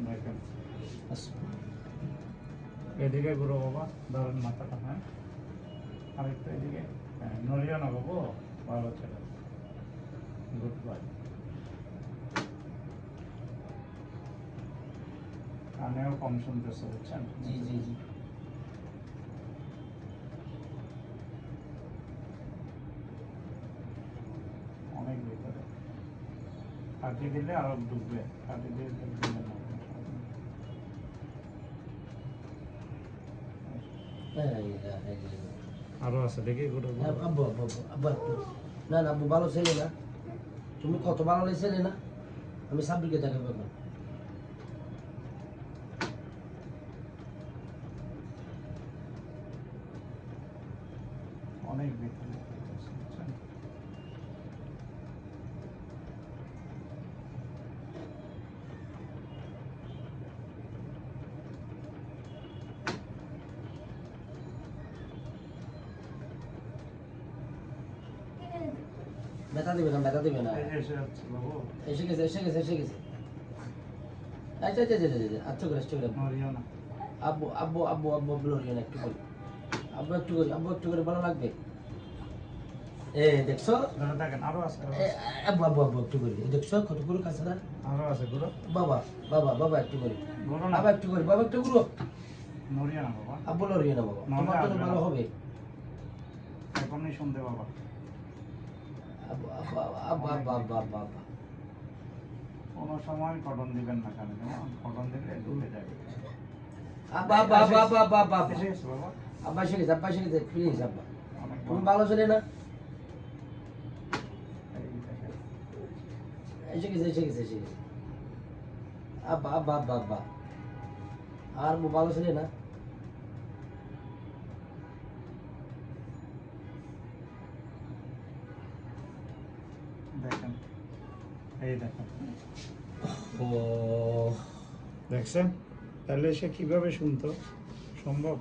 দেখেন এদিকে ঘুরো বাবা, ধরেন মাথাটা, হ্যাঁ আরেকটু এদিকে, হ্যাঁ নড়িও না বাবু, ভালো ছেলে, গুড বাই। কানেও কম শুনতেছে বুঝছেন? জি জি জি। অনেক ভিতরে কাটি দিলে আরো ডুববে, কাটি দিয়ে দিলে না। আরো আছে দেখি গুলো আব্বু আব্বু আব্বু আব্বু না না আব্বু ভালো ছেলে না, তুমি কত ভালো ছেলে না, আমি সাব্বিরকে দেখাবো এখন। অনেক ভিতরে বুঝছেন? ব্যথা দিবে না, ব্যথা দিবে না, এই যে এসে যাচ্ছে বাবু, এসে গেছে এসে গেছে এসে গেছে। আচ্ছা আচ্ছা আচ্ছা আচ্ছা আচ্ছা করে আচ্ছা করে নড়িও না। আব্বু আব্বু আব্বু আব্বু আব্বু লড়িও না, একটু করে আব্বু একটু করে, আব্বু একটু করে ভালো লাগবে। এ দেখছো, ধরে থাকেন, আরো আছে, আরো এ, আছে, আব্বু আব্বু আব্বু একটু করে দেখছো কত করে কাছে না। আরো আছে গুলো, বাবা বাবা বাবা একটু করে, গুলো না, বাবা একটু করে, বাবা একটু করে, নড়িও না বাবা, আব্বু লড়িও না বাবা, তোমার জন্য ভালো হবে। এখনই শুনতে বাবা। আব্বু আব্বু আব্বু আব্বু আব্বু আব্বু আব্বু কোনো সময় কটন দিবেন না কানে, কেমন কটন দিলে ডুবে যাবে। আব্বা আব্বা আব্বা আব্বা আব্বা আব্বা আব্বা এসে গেছে বাবা, আব্বা এসে গেছে, আব্বা এসে গেছে, প্লিজ আব্বা, অনেক তুমি ভালো। ভালো ছেলে না, এই দেখেন, এসে গেছে এসে গেছে এসে গেছে। আব্বা আব্বা আব্বা আব্বা আর ভালো ছেলে না। দেখেন, এই দেখেন, ও দেখছেন? তাহলে সে কিভাবে শুনতো? সম্ভব?